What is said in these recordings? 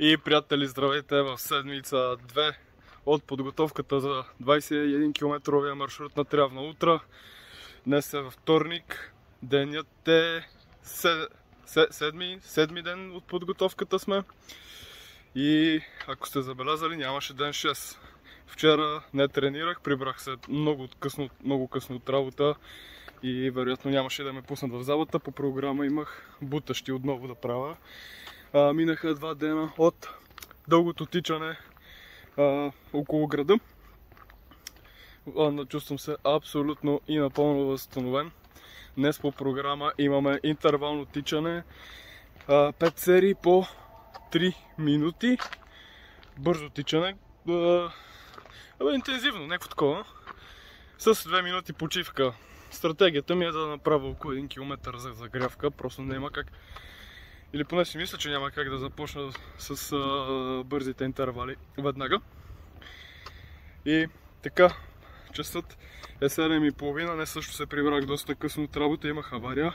И приятели, здравейте в седмица 2 от подготовката за 21 км маршрут на Трявна утра. Днес е във вторник, денят е седми ден от подготовката сме. И ако сте забелязали, нямаше ден 6. Вчера не тренирах, прибрах се много късно от работа и вероятно нямаше да ме пуснат в залата. По програма имах бутащи отново да правя. Минаха 2 дена от дългото тичане около града. Чувствам се абсолютно и напълно възстановен. Днес по програма имаме интервално тичане, 5 серии по 3 минути. Бързо тичане, интензивно, някакво такова, с 2 минути почивка. Стратегията ми е да направя около 1 км за загрявка, просто няма как. Или поне си мисля, че няма как да започна с бързите интервали веднага. И така, часът е 7:30, не също се прибрах доста късно от работа, имах авария.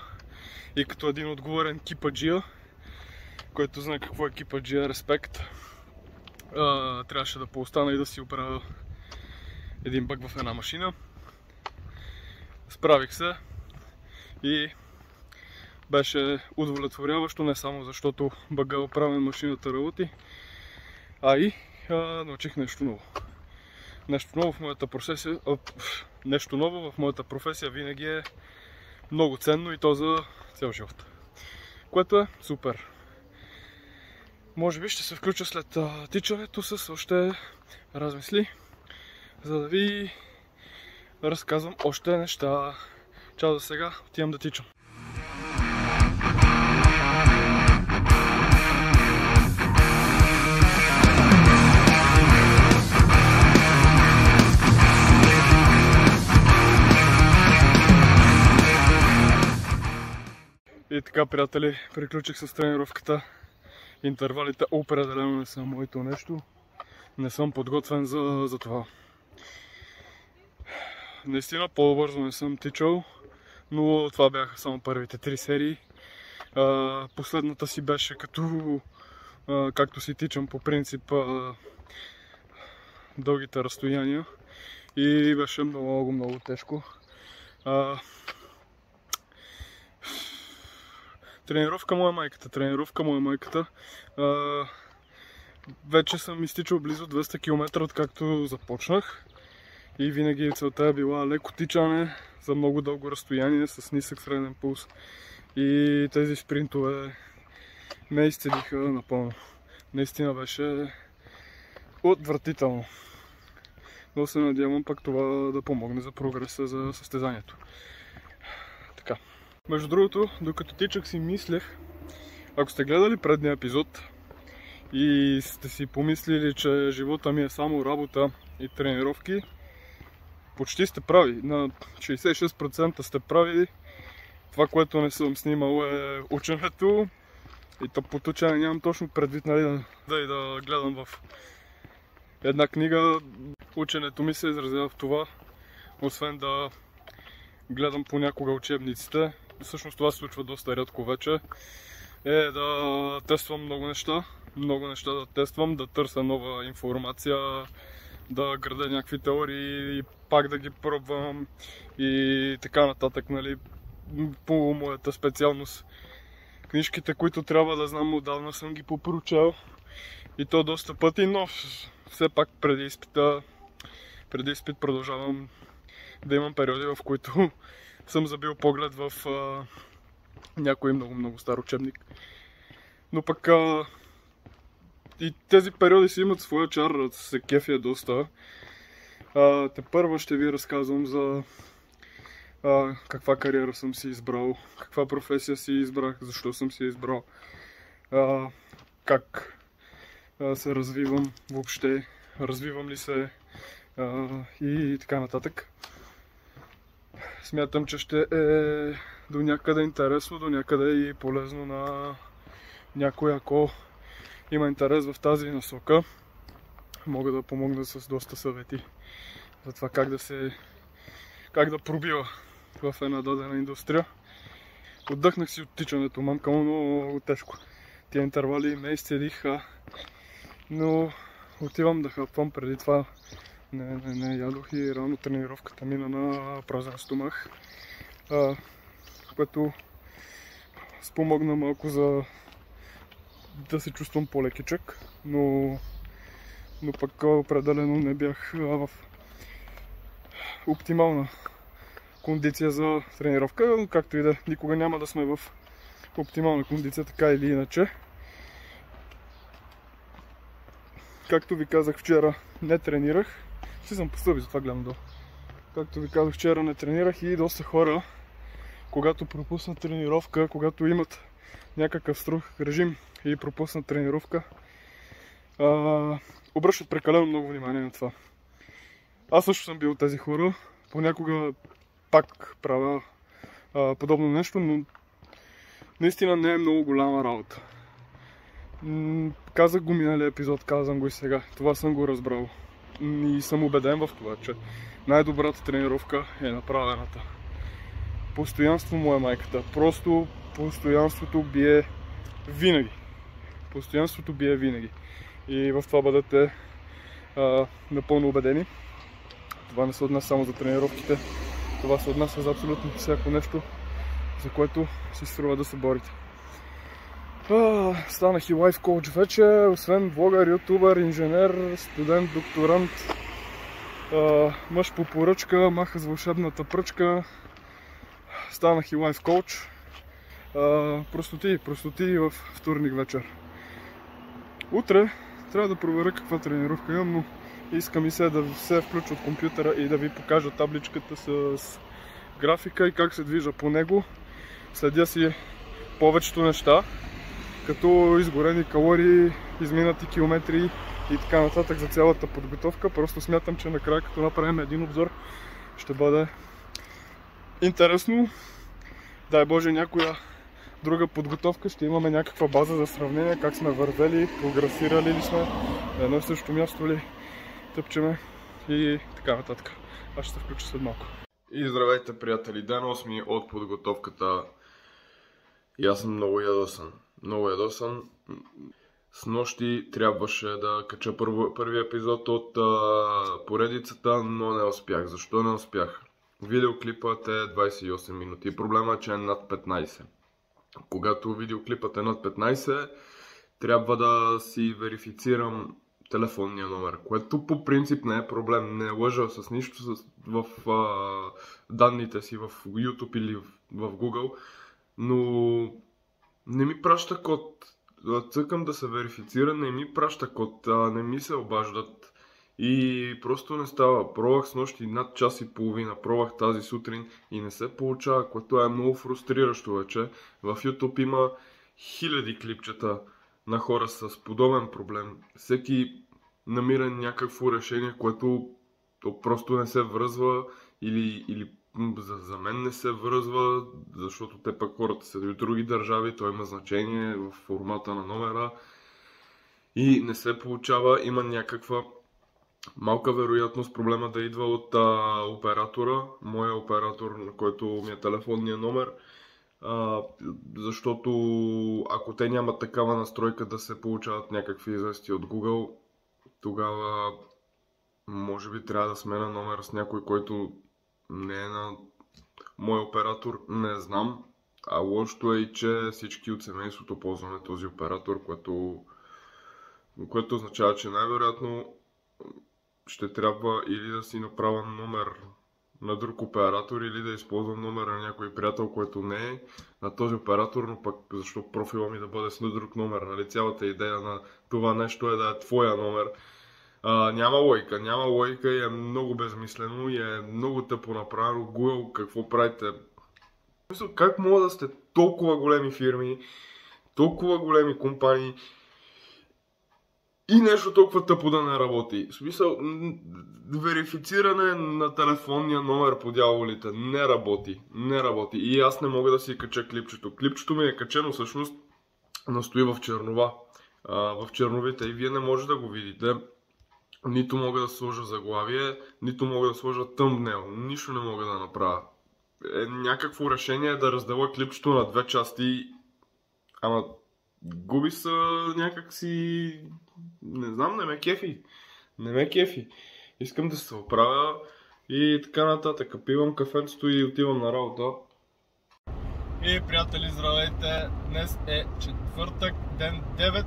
И като един отговорен кипаджия, който знае какво е кипаджия, респект, трябваше да поостана и да си оправя един бъг в една машина. Справих се и беше удовлетворяващо, не само защото бъга оправен, машината работи, а и научих нещо ново. Нещо ново в моята професия винаги е много ценно и то за цял живот. Което е супер. Може би ще се включа след тичането с още размисли, за да ви разказвам още неща. Чао за сега, отивам да тичам. И така, приятели, приключих с тренировката. Интервалите определено не са моето нещо. Не съм подготвен за това. Наистина по-бързо не съм тичал, но това бяха само първите 3 серии. Последната си беше както си тичам по принцип дългите разстояния и беше много тежко. Тренировка му е майката. Вече съм изтичал близо 200 км откакто започнах. И винаги целта е била леко тичане за много дълго разстояние с нисък среден пулс. И тези спринтове ме изцедиха напълно. Наистина беше отвратително. Но се надявам пък това да помогне за прогреса за състезанието. Така. Между другото, докато тичах си мислех, ако сте гледали предния епизод и сте си помислили, че живота ми е само работа и тренировки, почти сте прави. На 66% сте прави. Това, което не съм снимал, е ученето. И то по учене нямам точно предвид, нали, да гледам в една книга. Ученето ми се изразява в това, освен да гледам понякога учебниците. Всъщност това се случва доста рядко вече. Е да тествам много неща да тествам, да търся нова информация, да градя някакви теории и пак да ги пробвам и така нататък, нали, по моята специалност. Книжките, които трябва да знам, отдавна съм ги попроучал и то доста пъти, но все пак преди изпит продължавам да имам периоди, в които съм забил поглед в някой много стар учебник. Но пък и тези периоди си имат своя чар, се кефя доста. Тепърва ще ви разказвам за каква кариера съм си избрал, каква професия си избрах, защо съм си избрал, как се развивам въобще, развивам ли се и така нататък. Смятам, че ще е до някъде интересно, до някъде и полезно на някой, ако има интерес в тази насока. Мога да помогна с доста съвети за това как да пробива в една дадена индустрия. Отдъхнах си от тичането, мамка, но много тежко. Тия интервали ме изцедиха Но отивам да хапвам. Преди това не ядох и рано тренировката мина на празен стомах, което спомогна малко за да се чувствам по-лекичък, но пък определено не бях в оптимална кондиция за тренировка, но както и да, никога няма да сме в оптимална кондиция, така или иначе. Както ви казах вчера, не тренирах. Ще съм по стълби, затова гледам долу. Както ви казах вчера, не тренирах и доста хора, когато пропуснат тренировка, когато имат някакъв строг режим и пропуснат тренировка, обръщат прекалено много внимание на това. Аз също съм бил от тези хора. Понякога пак правя подобно нещо, но наистина не е много голяма работа. Казах го миналия епизод, казвам го и сега. Това съм го разбрал. И съм убеден в това, че най-добрата тренировка е направената. Постоянство му е майката. Просто постоянството бие винаги. Постоянството бие винаги. И в това бъдете напълно убедени. Това не се отнася само за тренировките. Това се отнася за абсолютно всяко нещо, за което си струва да се борите. Станах и лайф коуч вече, освен влогър, ютубър, инженер, студент, докторант, мъж по поръчка, маха с вълшебната пръчка. Станах и лайф коуч. Простоти в вторник вечер. Утре трябва да проверя каква тренировка имам, но искам и се да се включа от компютъра и да ви покажа табличката с графика и как се движа по него. Следя си повечето неща, като изгорени калории, изминати километри и така нататък за цялата подготовка. Просто смятам, че накрая, като направим един обзор, ще бъде интересно. Дай Боже, някоя друга подготовка ще имаме някаква база за сравнение, как сме вървели, прогресирали ли сме, на едно и също място ли тъпчеме и така нататък. Аз ще се включа след малко. И здравейте, приятели, ден 8 от подготовката. И аз съм много ядосан. Много ядосан. С нощи трябваше да кача първи епизод от поредицата, но не успях. Защо не успях? Видеоклипът е 28 минути. Проблемът е, че е над 15. Когато видеоклипът е над 15, трябва да си верифицирам телефонния номер, което по принцип не е проблем. Не лъжа с нищо в данните си в YouTube или в Google, но не ми праща код. Цъкам да се верифицира, не ми праща код, не ми се обаждат и просто не става. Пробвах с нощи над час и половина, пробвах тази сутрин и не се получава, което е много фрустриращо вече. В YouTube има хиляди клипчета на хора с подобен проблем. Всеки намира някакво решение, което просто не се връзва или за мен не се връзва, защото те пък хората са в други държави, то има значение в формата на номера и не се получава. Има някаква малка вероятност проблема да идва от оператора, моя оператор, на който ми е телефонния номер, защото ако те нямат такава настройка да се получават някакви известия от Google, тогава може би трябва да сменя номер с някой, който не е на мой оператор, не знам. А лошото е и, че всички от семейството ползваме този оператор, което означава, че най-вероятно ще трябва или да си направя номер на друг оператор, или да използвам номера на някой приятел, който не е на този оператор, но пък защо профила ми да бъде с друг номер. Нали? Цялата идея на това нещо е да е твоя номер. Няма логика и е много безмислено и е много тъпо направено. Google, какво правите? Как могат да сте толкова големи фирми, толкова големи компании и нещо толкова тъпо да не работи? В смисъл, верифициране на телефонния номер по дяволите не работи. И аз не мога да си кача клипчето. Клипчето ми е качено всъщност, настои в чернова, в черновите и вие не може да го видите. Нито мога да сложа заглавие, нито мога да сложа тъмбнейл. Нищо не мога да направя. Някакво решение е да разделя клипчето на две части, ама губи са някакси, не знам, не ме кефи. Искам да се оправя и така нататък. Пивам кафенцето и отивам на работа. И приятели, здравейте! Днес е четвъртък, ден 9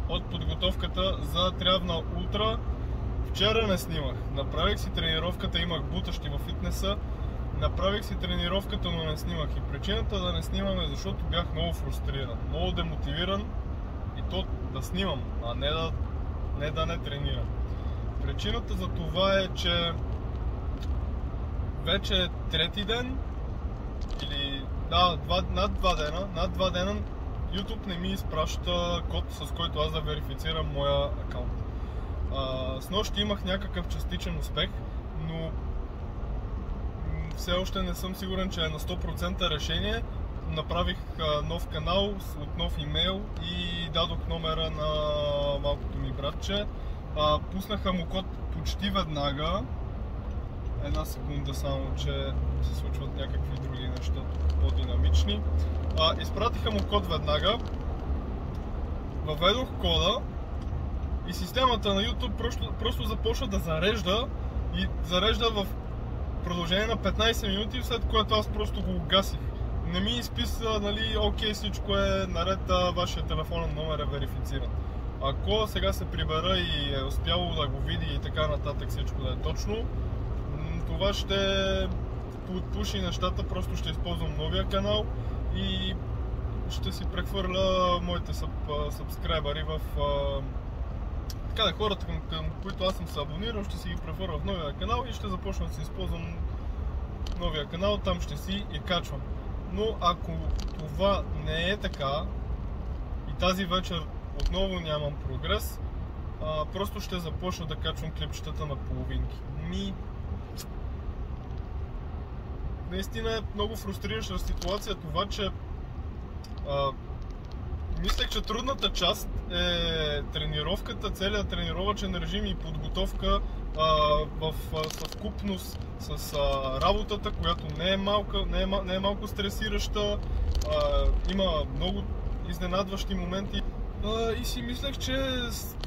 от подготовката за Триадна Ултра. Вчера не снимах. Направих си тренировката, имах бутащи във фитнеса. Направих си тренировката, но не снимах. И причината да не снимам е защото бях много фрустриран, много демотивиран и то да снимам, а не да не тренирам. Причината за това е, че вече е трети ден или над два дена YouTube не ми изпраща код, с който аз да верифицирам моя акаунт. Снощи имах някакъв частичен успех, но все още не съм сигурен, че е на 100% решение. Направих нов канал от нов имейл и дадох номера на малкото ми братче. Пуснаха му код почти веднага. Една секунда само, че се случват някакви други неща по-динамични. Изпратиха му код веднага. Въведох кода и системата на YouTube просто започна да зарежда и зарежда в продължение на 15 минути, след което аз просто го угасих. Не ми изписа, окей, всичко е наред, вашия телефонен номер е верифициран. Ако сега се прибера и е успяло да го види и така нататък всичко да е точно, това ще подпуши нещата, просто ще използвам новия канал и ще си прехвърля моите сабскрайбъри в... Така да, хората, към които аз съм се абонирал, ще си ги прехвърля в новия канал и ще започна да си използвам новия канал, там ще си и качвам. Но ако това не е така и тази вечер отново нямам прогрес, просто ще започна да качвам клипчетата на половинки. Наистина е много фрустрираща ситуация това, че мислех, че трудната част е тренировката, целият тренировъчен режим и подготовка в съвкупност с работата, която не е малко стресираща, има много изненадващи моменти. И си мислех, че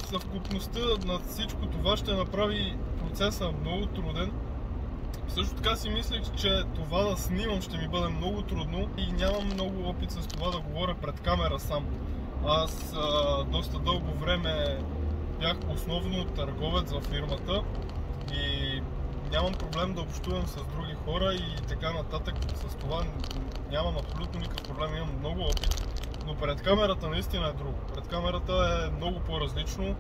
съвкупността на всичко това ще направи процеса много труден. Също така си мислех, че това да снимам ще ми бъде много трудно и нямам много опит с това да говоря пред камера сам. Аз доста дълго време бях основно търговец във фирмата и нямам проблем да общувам с други хора и така нататък. С това нямам абсолютно никакъв проблем, имам много опит. Но пред камерата наистина е друго. Пред камерата е много по-различно.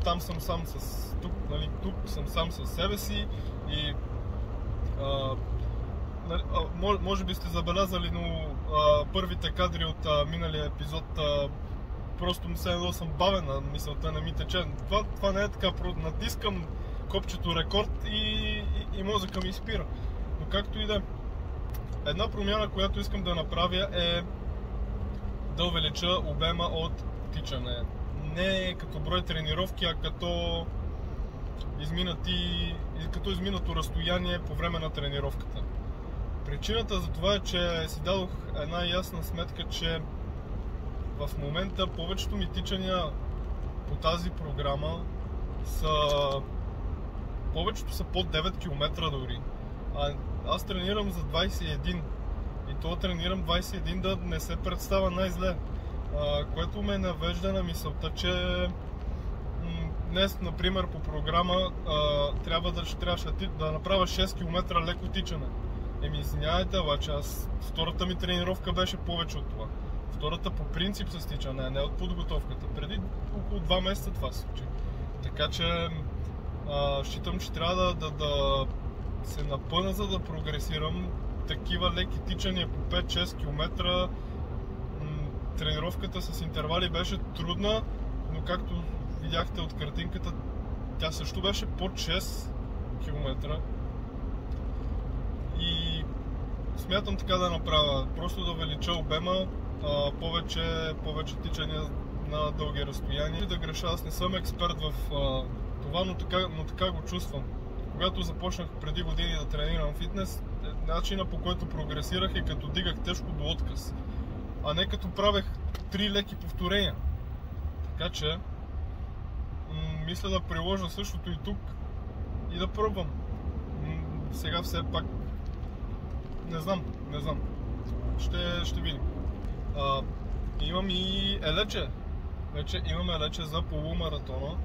Там съм сам с... Тук съм сам със себе си и... може би сте забелязали, но първите кадри от миналия епизод просто съм бавен, мисълта не ми тече. Това не е така, натискам копчето рекорд и мозъка ми спира. Но както и да е. Една промяна, която искам да направя е да увелича обема от тичане. Не като брой тренировки, а като изминато разстояние по време на тренировката. Причината за това е, че си дадох една ясна сметка, че в момента повечето ми тичания по тази програма повечето са под 9 км дори. Аз тренирам за 21 и то тренирам 21 да не се представя най-зле, което ме навежда на мисълта, че днес, например, по програма трябваше да направя 6 км леко тичане. Извинявайте, обаче втората ми тренировка беше повече от това. Втората по принцип с тичане, а не от подготовката. Преди около 2 месеца това се случи. Така че считам, че трябва да се напъна, за да прогресирам. Такива леки тичания по 5-6 км. Тренировката с интервали беше трудна, но както видяхте от картинката, тя също беше под 6 км. И смятам така да направя, просто да увелича обема, повече тичания на дълги разстояния. Да греша, аз не съм експерт в това, но така го чувствам. Когато започнах преди години да тренирам фитнес, начина по който прогресирах е като дигах тежко до отказ, а не като правех 3 леки повторения. Така че мисля да приложа същото и тук и да пробвам. Сега все пак не знам. Ще видим. Имам и елече. Вече имаме елече за полумаратона,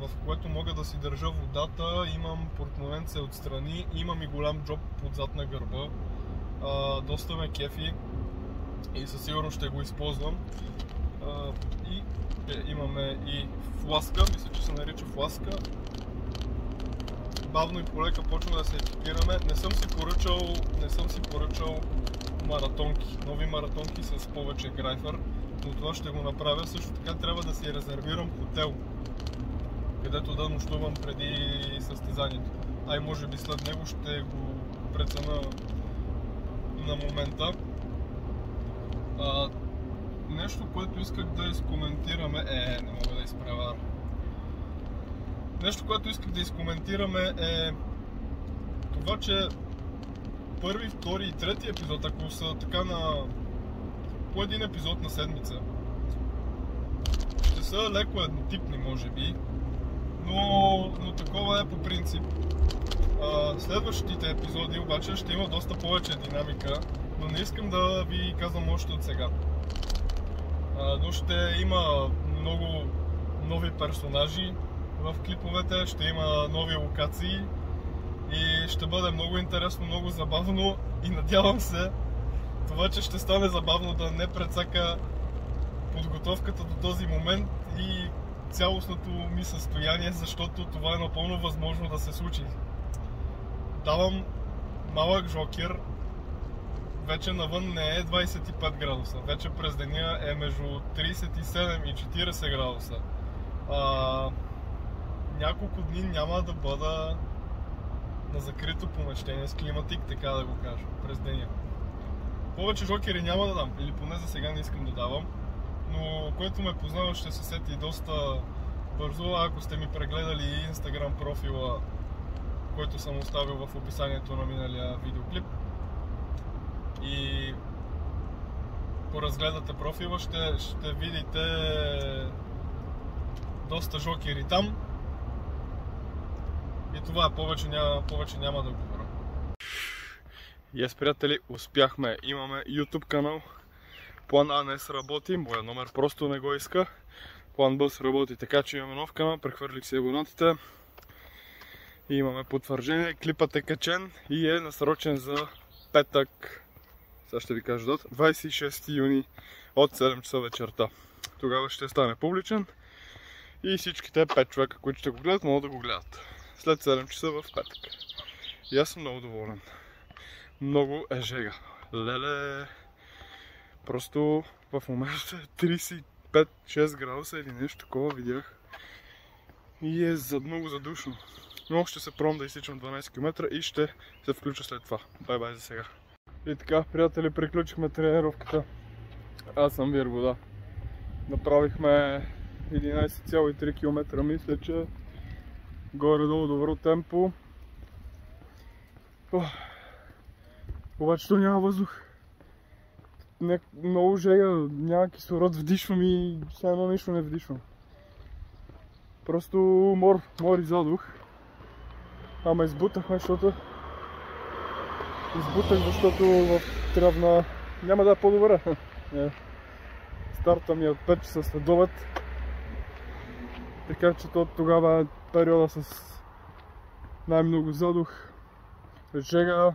в което мога да си държа водата, имам портмоненце отстрани, имам и голям джоб отзад на гърба. Доста ме кефи и със сигурност ще го използвам. И имаме и фласка, мисля, че се нарича фласка. Бавно и полека почваме да се екипираме. Не съм си поръчал маратонки, нови маратонки с повече грайфър, но това ще го направя. Също така трябва да си резервирам хотел, където да нощувам преди състезанието. Може би след него ще го преценя на момента. Нещо, което исках да изкоментираме не мога да изправя. Нещо, което исках да изкоментираме е това, че първи, втори и трети епизод, ако са така по един епизод на седмица, ще са леко еднотипни, може би, но такова е по принцип. Следващите епизоди обаче ще има доста повече динамика, но не искам да ви казвам още от сега. Но ще има много нови персонажи в клиповете, ще има нови локации и ще бъде много интересно, много забавно и надявам се това, че ще стане забавно, да не прецака подготовката до този момент и цялостното ми състояние, защото това е напълно възможно да се случи. Давам малък жокер, вече навън не е 25 градуса, вече през деня е между 37 и 40 градуса. Няколко дни няма да бъда на закрито помещение с климатик, така да го кажа, през деня. Повече жокери няма да дам, или поне за сега не искам да давам, но който ме познава ще се сети доста бързо. Ако сте ми прегледали Instagram профила, който съм оставил в описанието на миналия видеоклип, и поразгледате профила, ще видите доста жокери там. И това повече няма да говоря. Приятели, успяхме. Имаме YouTube канал. План А не сработи, моя номер просто не го иска. План Б сработи, така че имаме нов канал, прехвърлих си абонатите. И имаме потвърждение, клипът е качен и е насрочен за петък. Сега ще ви кажа дата, 26 юни от 7 часа вечерта. Тогава ще стане публичен и всичките 5 човека, които ще го гледат, могат да го гледат след 7 часа в петък. И аз съм много доволен. Много е жега. Леле, просто в момента е 35-6 градуса или нещо такова видях. И е много задушно. Но ще се пробвам да изсичам 12 км и ще се включа след това. Бай-бай за сега. И така, приятели, приключихме тренировката. Аз съм Виргода. Направихме 11,3 км, мисля, че горе-долу добро темпо. Обаче то няма въздух. Много жега, няма кислород, вдишвам и все едно нищо не вдишвам. Просто мор изядох. Ама избутахме, защото в Трявна няма да е по-добре. Старта ми е от 5 часа след обед. Така че тогава е периода с най-много задух, жега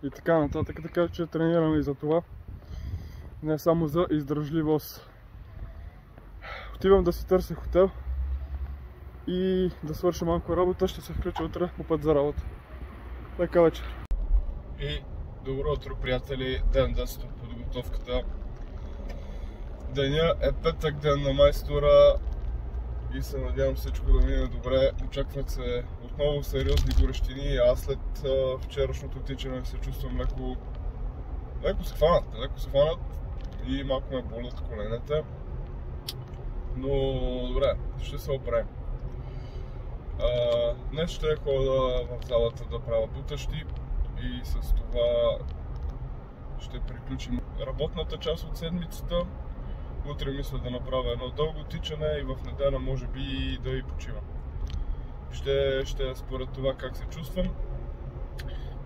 и така нататък. Така че тренираме и за това. Не само за издръжливост. Отивам да си търся хотел и да свърша малко работа. Ще се включа утре по път за работа. Лека вечер. И добро утро, приятели. Ден 10 от подготовката. Деня е петък, ден на майстора и се надявам всичко да мине добре. Очакват се отново сериозни горещини. Аз след вчерашното тичане се чувствам леко се хванат и малко ме болят коленете. Но добре, ще се оправим. Днес ще хода в залата да правя бутащи и с това ще приключим работната част от седмицата. Утре мисля да направя едно дълго тичане и в неделя може би да и почивам. Ще според това как се чувствам.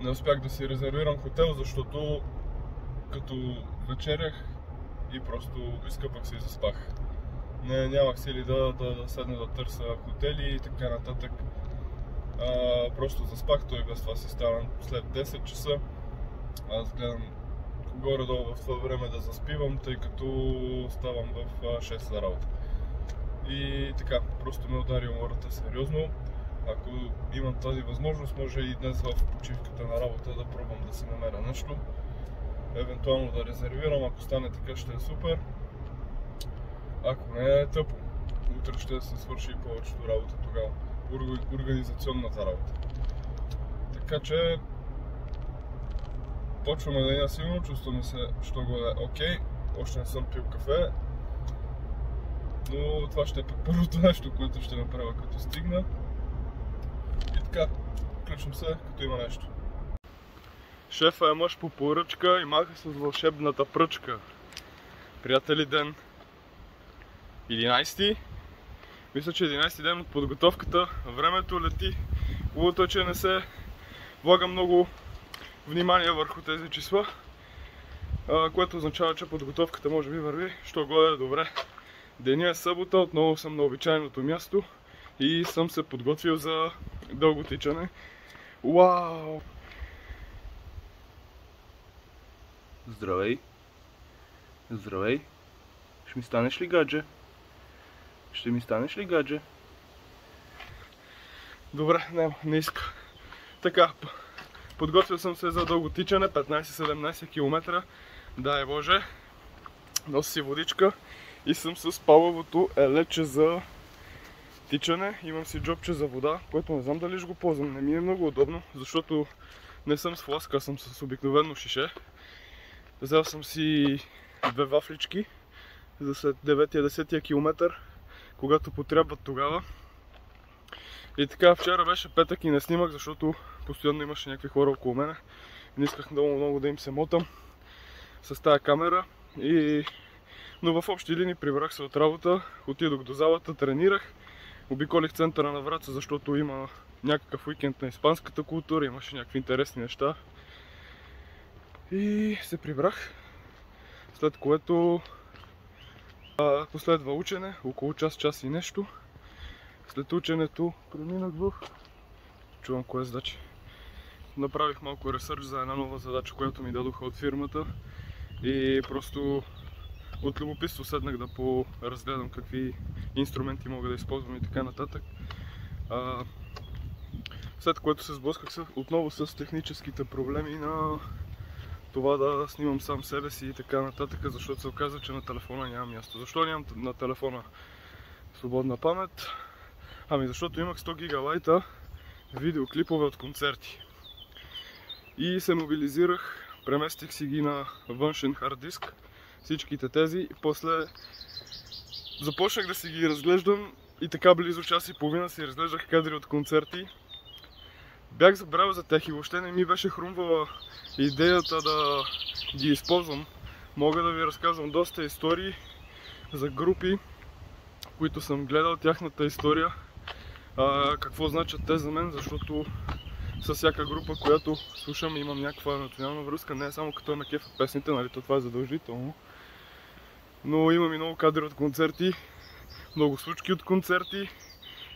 Не успях да си резервирам хотел, защото като вечерях и просто изкъпах се и заспах. Нямах сили да седна да търся хотели и така нататък. Просто заспах, той без това си ставам след 10 часа. Аз гледам горе-долу в това време да заспивам, тъй като ставам в 6 за работа. И така, просто ме удари умората сериозно. Ако имам тази възможност, може и днес в почивката на работа да пробвам да си намеря нещо. Евентуално да резервирам, ако стане така ще е супер. Ако не е тъпо, утре ще се свърши и повечето работа тогава. Организационната работа. Така че почваме деня силно, чувстваме се, що го е окей. Още не съм пил кафе, но това ще е първото нещо, което ще направя като стигна. И така, включвам се, като има нещо. Шефа е мъж по поръчка и маха с вълшебната пръчка. Приятели, ден 11. Мисля, че 11 ден от подготовката. Времето лети. Хубавото е, че не се влага много внимание върху тези числа, което означава, че подготовката може би върви, що горе е добре. Деня е събота, отново съм на обичайното място и съм се подготвил за дълго тичане. Уау! Здравей! Здравей! Ще ми станеш ли гадже? Ще ми станеш ли гадже? Добре, не иска. Така, подготвил съм се за дълго тичане, 15-17 км. Дай Боже! Нося си водичка и съм с палавото елече за тичане. Имам си джобче за вода, което не знам дали ще го ползвам. Не ми е много удобно, защото не съм с фласка, съм с обикновено шише. Взел съм си 2 вафлички за след 9-10 км, когато потребват тогава. И така, вчера беше петък и не снимах, защото постоянно имаше някакви хора около мене. Не исках много да им се мотам с тая камера. Но в общи линии прибрах се от работа, отидох до залата, тренирах. Обиколих центъра на Враца, защото има някакъв уикенд на испанската култура, имаше някакви интересни неща. И се прибрах, след което последва учене, около час и нещо. След ученето преминах в... Чувам кое задачи. Направих малко ресърч за една нова задача, която ми дадоха от фирмата. И просто от любопитство седнах да поразгледам какви инструменти мога да използвам и така нататък. След което се сблъсках отново с техническите проблеми на това да снимам сам себе си и така нататък, защото се оказа, че на телефона няма място. Защо нямам на телефона свободна памет? Ами защото имах 100 гигабайта видеоклипове от концерти. И се мобилизирах, преместих си ги на външен хард диск, всичките тези, и после започнах да си ги разглеждам и така близо час и половина си разглеждах кадри от концерти. Бях забравил за тях и въобще не ми беше хрумвала идеята да ги използвам. Мога да ви разказвам доста истории за групи, които съм гледал тяхната история, какво значат те за мен, защото с всяка група, която слушам, имам някаква емоционална връзка, не е само като ме кефят песните, нали, това е задължително. Но имам и много кадри от концерти, много случки от концерти,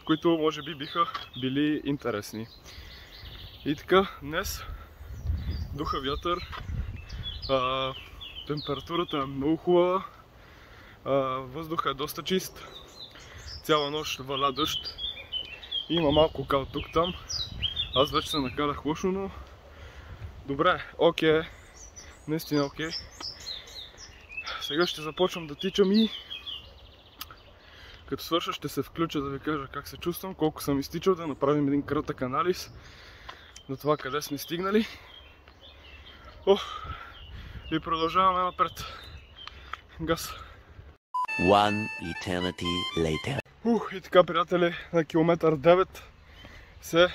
които може би биха били интересни. И така, днес духа вятър, температурата е много хубава, въздухът е доста чист, цяла нощ валя дъжд, има малко кал тук-там, аз вече се накарах лошо, но добре, окей, наистина окей. Сега ще започвам да тичам и като свърша ще се включа да ви кажа как се чувствам, колко съм изтичал, да направим един кратък анализ на това къде сме стигнали. И продължаваме напред. Газ! One eternity later. И така, приятели, на километър 9 се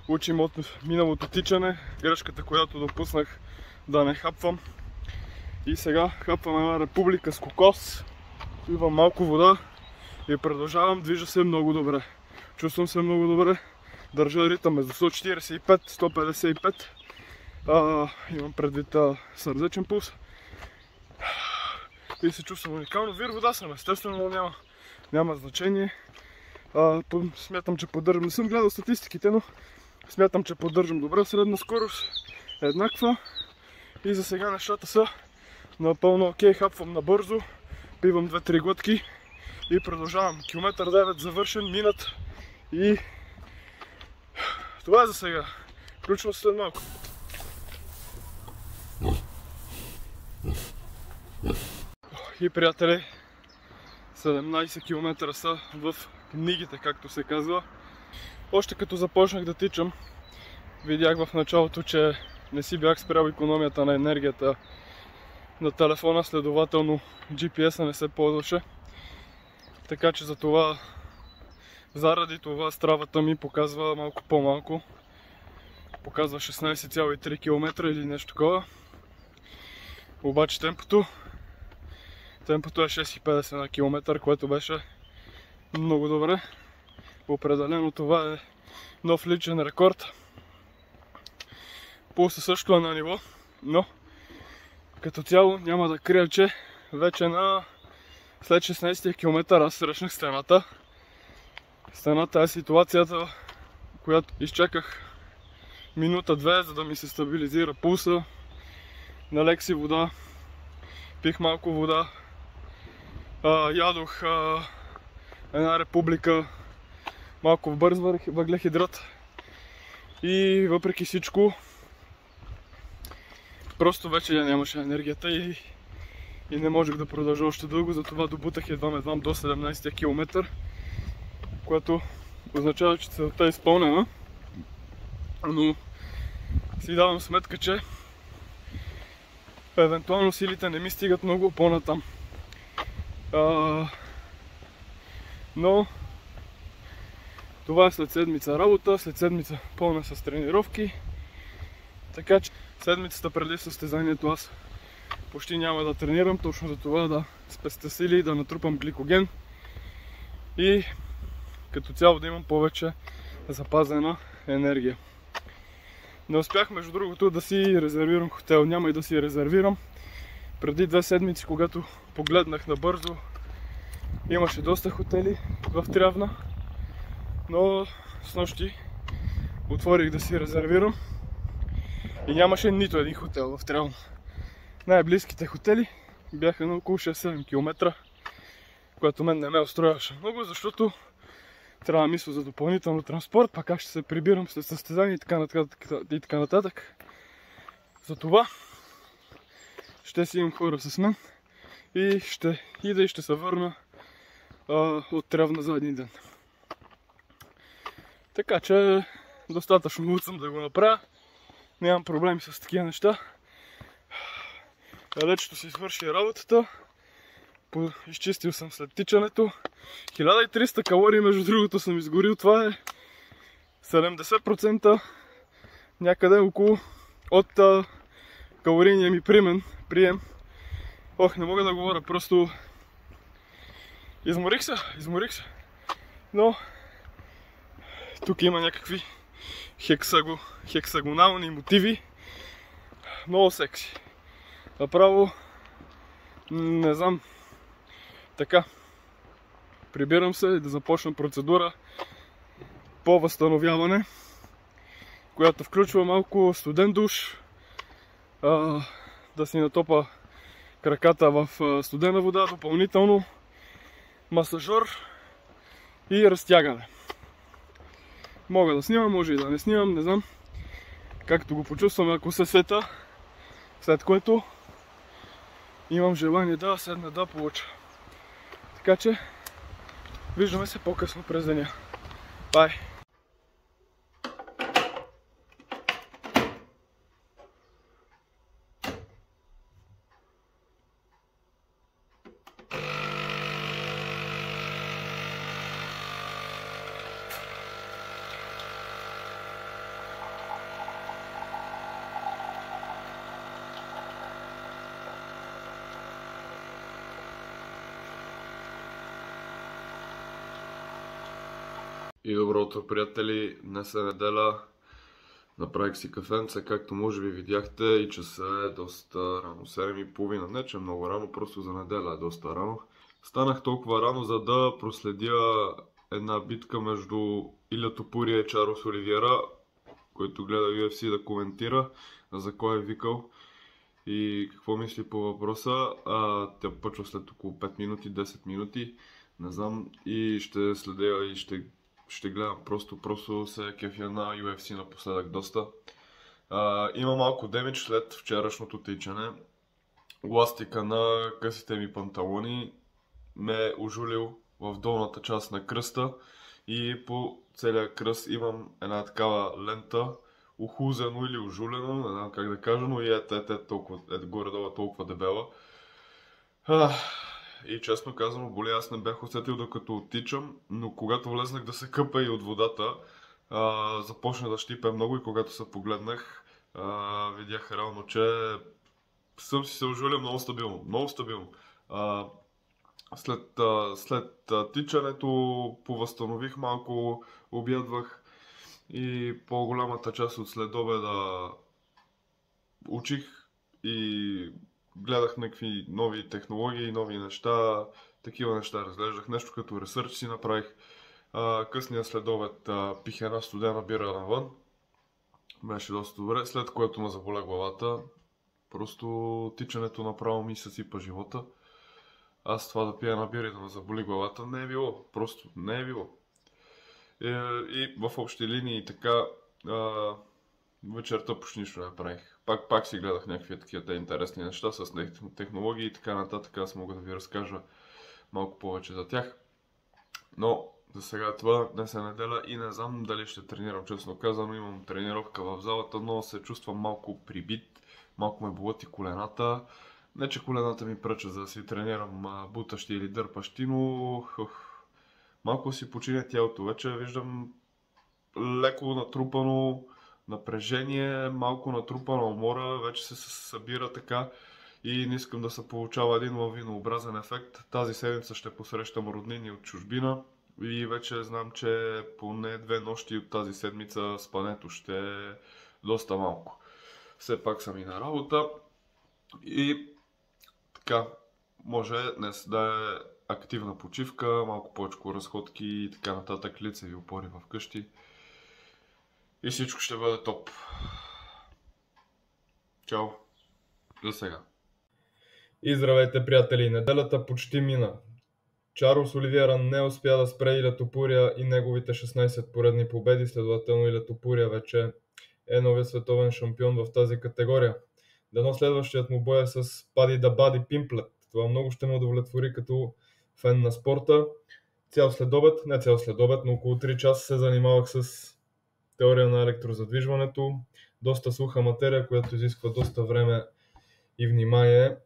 учим от миналото тичане, грешката, която допуснах да не хапвам. И сега хапваме една република с кокос. Пивам малко вода и продължавам, движа се много добре. Чувствам се много добре, държа ритъм между 145-155. Имам предвид сърдечен пулс. И се чувствам уникално. Вир вода съм, естествено, няма значение. Смятам, че поддържам, не съм гледал статистиките, но смятам, че поддържам добра средна скорост, еднаква. И за сега нещата са напълно окей, хапвам набързо, пивам 2-3 глътки и продължавам. Километър 9 завършен, минат и това е за сега. Включвам се след малко. И приятели, 17 км са в книгите, както се казва. Още като започнах да тичам, видях в началото, че не си бях спрял икономията на енергията на телефона, следователно GPS-а не се ползваше. Така че заради това стравата ми показва малко по-малко. Показва 16,3 км или нещо такова. Обаче темпото е 6,50 на километър, което беше много добре. Определено това е нов личен рекорд. Пулсът също е на ниво, но като цяло няма да крия, че вече след 16-тия километър аз срещнах стената. Стената е ситуацията, която изчаках минута-две, за да ми се стабилизира пулса. Налег си вода, пих малко вода, ядох една република, малко бърз въглехидрат и въпреки всичко просто вече нямаше енергията и не можех да продължа още дълго, затова добутах едвам до 17-тия километър, което означава, че целта е изпълнена, но си давам сметка, че евентуално силите не ми стигат много по-натам. Но това е след седмица работа, след седмица пълна с тренировки. Така че седмицата преди състезанието аз почти няма да тренирам, точно за това да спестя сили, да натрупам гликоген и като цяло да имам повече запазена енергия. Не успях между другото да си резервирам хотел, няма и да си резервирам. Преди 2 седмици, когато погледнах набързо, имаше доста хотели в Трявна, но снощи отворих да си резервирам и нямаше нито един хотел в Трявна. Най-близките хотели бяха на около 6-7 км, което мен не ме устрояваше много, защото трябва да мисля за допълнително транспорт, пак как ще се прибирам след състезание и така нататък. Затова ще си имам хора с мен и ще ида и ще се върна от Трявна за един ден. Така че достатъчно луд съм да го направя. Нямам проблеми с такива неща. Далечето си свърши работата. Изчистил съм след тичането. 1300 калории, между другото, съм изгорил. Това е 70% някъде около от калорийния ми прием. Не мога да говоря, просто изморих се. Но тук има някакви хексагонални мотиви. Много секси. Направо не знам. Така. Прибирам се да започна процедура по възстановяване, която включва малко студен душ, да си натопа краката в студена вода, допълнително масажор и разтягане. Мога да снимам, може и да не снимам, не знам. Както го почувствам, ако се сета, след което имам желание да седна да получа. Така че, виждаме се по-късно през деня. Бай! И добро утро, приятели! Днес е неделя. Направих си кафенце, както може би видяхте, и часа е доста рано. 7:30. Не, че е много рано, просто за неделя е доста рано. Станах толкова рано, за да проследя една битка между Иля Топурия и Чарлз Оливиера, който гледа UFC да коментира за кой е викал и какво мисли по въпроса. Тя почва след около 5 минути, 10 минути, не знам, и ще следя и ще гледам. Просто се кефя на UFC напоследък доста. Има малко демидж след вчерашното тичане. Ластика на късите ми панталони ме е ужулил в долната част на кръста и по целия кръст имам една такава лента, ухузено или ужулено, не знам как да кажа, но и горе-долу толкова дебела. И честно казано, боли, аз не бях усетил докато оттичам, но когато влезнах да се къпа и от водата, започна да щипе много и когато се погледнах, видях реално, че съм си се ожулил много стабилно. Много стабилно. След тичането повъзстанових малко, обядвах и по-голямата част от следобеда учих и гледах някакви нови технологии, нови неща, такива неща разглеждах. Нещо като ресърч си направих. Късния следобед пих една студена бира навън. Беше доста добре, след което ме заболя главата. Просто тичането направо ми съсипа живота. Аз това да пия една бира и да ме заболи главата не е било. Просто не е било. И в общи линии така вечерта почти нищо не правих. Пак си гледах някакви такива интересни неща с технологии и така нататък. Аз мога да ви разкажа малко повече за тях. Но за сега това, днес е неделя и не знам дали ще тренирам, честно казано. Имам тренировка в залата, но се чувствам малко прибит. Малко ме болят и колената. Не, че колената ми пречат за да си тренирам бутащи или дърпащи, но малко си починя тялото. Вече виждам леко натрупано напрежение, малко натрупана умора, вече се събира така и не искам да се получава един лавинообразен ефект. Тази седмица ще посрещам роднини от чужбина и вече знам, че поне 2 нощи от тази седмица спането ще е доста малко. Все пак съм и на работа и така, може днес да е активна почивка, малко повече разходки и така нататък, лицеви опори в къщи. И всичко ще бъде топ. Чао. За сега. И здравейте, приятели! Неделята почти мина. Чарлз Оливиера не успя да спре Иля Топурия и неговите 16 поредни победи, следователно Иля Топурия вече е новия световен шампион в тази категория. Дано следващият му бой е с Пади да Бади Пимплет. Това много ще ме удовлетвори като фен на спорта. Цял следобед, но около 3 часа се занимавах с теория на електрозадвижването. Доста суха материя, която изисква доста време и внимание.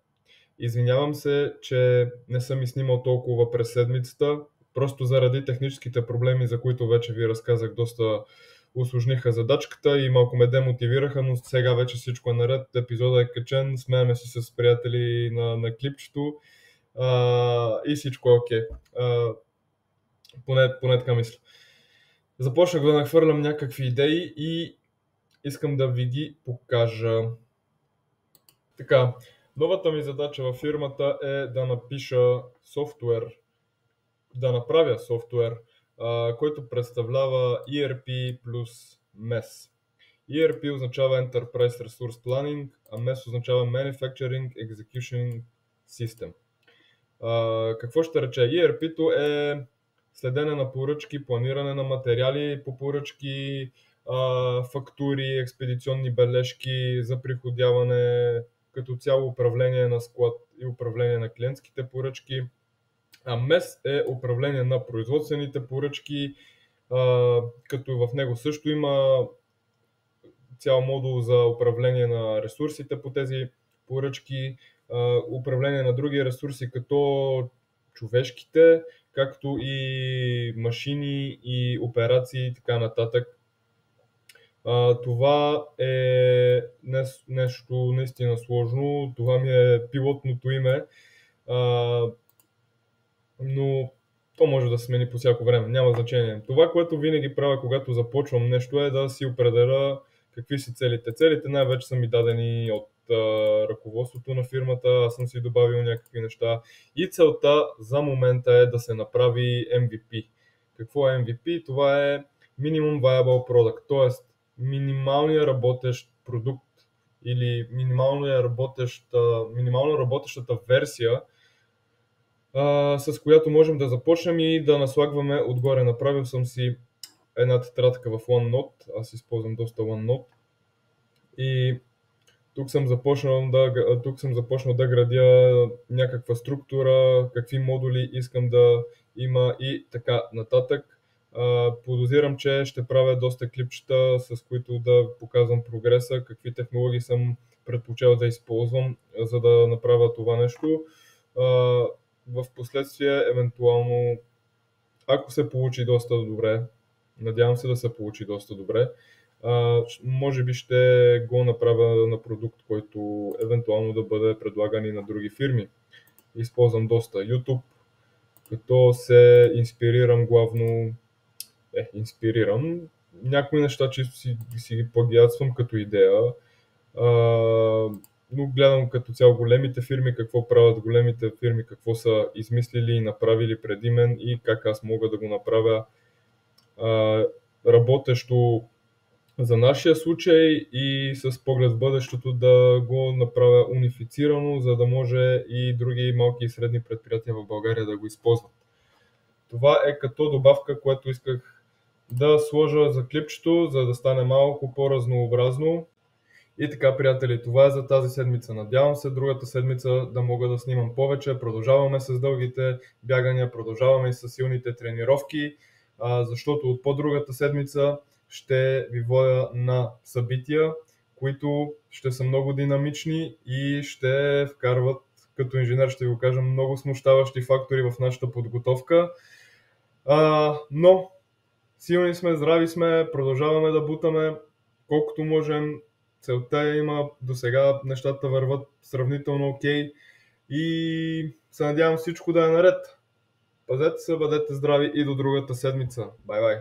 Извинявам се, че не съм и снимал толкова през седмицата, просто заради техническите проблеми, за които вече ви разказах, доста усложниха задачката и малко ме демотивираха, но сега вече всичко е наред, епизодът е качен, смеяме си с приятели на клипчето и всичко е окей. Поне така мисля. Започнах да нахвърлям някакви идеи и искам да ви ги покажа. Така, новата ми задача във фирмата е да напиша софтуер, да направя софтуер, който представлява ERP плюс MES. ERP означава Enterprise Resource Planning, а MES означава Manufacturing Execution System. Какво ще рече? ERP-то е следене на поръчки, планиране на материали по поръчки, фактури, експедиционни бележки, заприходяване, като цяло управление на склад и управление на клиентските поръчки. А MES е управление на производствените поръчки, като в него също има цял модул за управление на ресурсите по тези поръчки, управление на други ресурси като човешките, както и машини и операции и така нататък. Това е нещо наистина сложно, това ми е пилотното име, но То може да се смени по всяко време, няма значение. Това, което винаги правя, когато започвам нещо, е да си определя какви са целите. Целите най-вече са ми дадени от ръководството на фирмата, аз съм си добавил някакви неща и целта за момента е да се направи MVP. Какво е MVP? Това е Minimum Viable Product, т.е. минималният работещ продукт или минимално работещата версия, с която можем да започнем и да наслагваме отгоре. Направил съм си една тетрадка в OneNote, аз използвам доста OneNote и тук съм започнал да градя някаква структура, какви модули искам да има и така нататък. Подозирам, че ще правя доста клипчета, с които да показвам прогреса, какви технологии съм предпочел да използвам, за да направя това нещо. В последствие, евентуално, ако се получи доста добре, надявам се да се получи доста добре, може би ще го направя на продукт, който евентуално да бъде предлаган и на други фирми. Използвам доста YouTube, като се инспирирам главно, някои неща, че си ги плагиатствам като идея, но гледам като цяло големите фирми, какво правят големите фирми, какво са измислили и направили преди мен и как аз мога да го направя работещо за нашия случай и с поглед в бъдещето да го направя унифицирано, за да може и други малки и средни предприятия в България да го използват. Това е като добавка, което исках да сложа за клипчето, за да стане малко по-разнообразно. И така, приятели, това е за тази седмица. Надявам се другата седмица да мога да снимам повече. Продължаваме с дългите бягания, продължаваме и с силните тренировки, защото от по-другата седмица ще ви водя на събития, които ще са много динамични и ще вкарват, като инженер ще ви го кажа, много смущаващи фактори в нашата подготовка. Но силни сме, здрави сме, продължаваме да бутаме колкото можем. Целта има до сега, нещата върват сравнително окей и се надявам всичко да е наред. Пазете се, бъдете здрави и до другата седмица. Бай-бай!